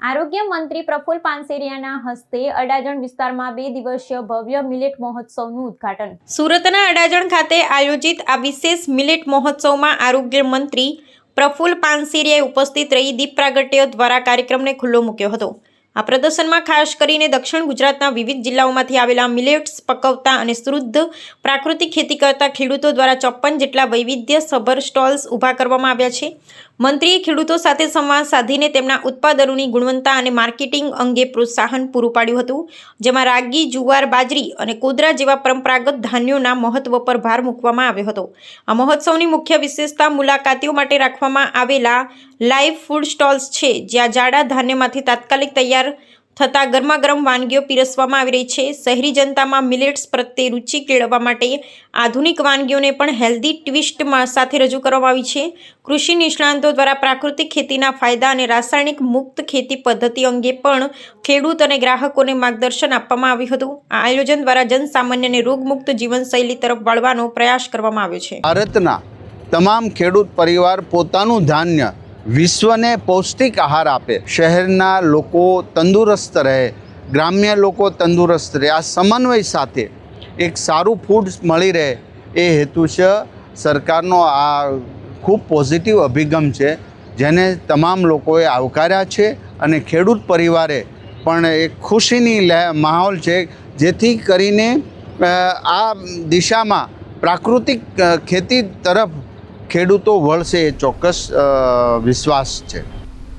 આરોગ્ય મંત્રી પ્રફુલ પાનસેરિયાના હસ્તે અડાજણ વિસ્તારમાં 2 દિવસીય ભવ્ય મિલેટ મહોત્સવનું ઉદ્ઘાટન। સુરતના અડાજણ ખાતે આયોજિત આ વિશેષ મિલેટ મહોત્સવમાં આરોગ્ય મંત્રી પ્રફુલ પાનસેરિયાએ ઉપસ્થિત રહી દીપ પ્રાગટ્ય દ્વારા કાર્યક્રમને ખુલ્લો મૂક્યો હતો। આ પ્રદર્શનમાં ખાસ કરીને દક્ષિણ ગુજરાતના વિવિધ જિલ્લાઓમાંથી આવેલા મિલેટ્સ પકવતા અને શુદ્ધ પ્રાકૃતિક ખેતી કરતા ખેડૂતો દ્વારા 54 જેટલા વૈવિધ્યસભર સ્ટોલ્સ ઊભા કરવામાં આવ્યા છે। મંત્રીએ ખેડૂતો સાથે સંવાદ સાધીને તેમના ઉત્પાદનોની ગુણવત્તા અને માર્કેટિંગ અંગે પ્રોત્સાહન પૂરું પાડ્યું હતું, જેમાં રાગી, જુવાર, બાજરી અને કોદરા જેવા પરંપરાગત ધાન્યોના મહત્વ પર ભાર મૂકવામાં આવ્યો હતો। આ મહોત્સવની મુખ્ય વિશેષતા મુલાકાતીઓ માટે રાખવામાં આવેલા લાઈવ ફૂડ સ્ટોલ્સ છે, જ્યાં જાડા ધાન્યમાંથી તાત્કાલિક તૈયાર થતા ગરમાગરમ વાનગીઓ પીરસવામાં આવી રહી છે। શહેરી જનતામાં મિલેટ્સ પ્રત્યે રુચિ કેળવવા માટે આધુનિક વાનગીઓને પણ હેલ્ધી ટ્વિસ્ટ સાથે રજૂ કરવામાં આવી છે। કૃષિ નિષ્ણાંતો દ્વારા પ્રાકૃતિક ખેતીના ફાયદા અને રાસાયણિક મુક્ત ખેતી પદ્ધતિ અંગે પણ ખેડૂત અને ગ્રાહકોને માર્ગદર્શન આપવામાં આવ્યું હતું। આ આયોજન દ્વારા જનસામાન્યને રોગમુક્ત જીવનશૈલી તરફ વળવાનો પ્રયાસ કરવામાં આવ્યો છે। ભારતના તમામ ખેડૂત પરિવાર પોતાનું ધાન્ય વિશ્વને પૌષ્ટિક આહાર આપે, શહેરના લોકો તંદુરસ્ત રહે, ગ્રામ્ય લોકો તંદુરસ્ત રહે, આ સમન્વય સાથે એક સારું ફૂડ મળી રહે એ હેતુસર સરકારનો આ ખૂબ પોઝિટિવ અભિગમ છે, જેને તમામ લોકોએ આવકાર્યા છે અને ખેડૂત પરિવારે પણ એક ખુશીની માહોલ છે, જેથી કરીને આ દિશામાં પ્રાકૃતિક ખેતી તરફ ખેડૂતો વળશે એ ચોક્કસ વિશ્વાસ છે।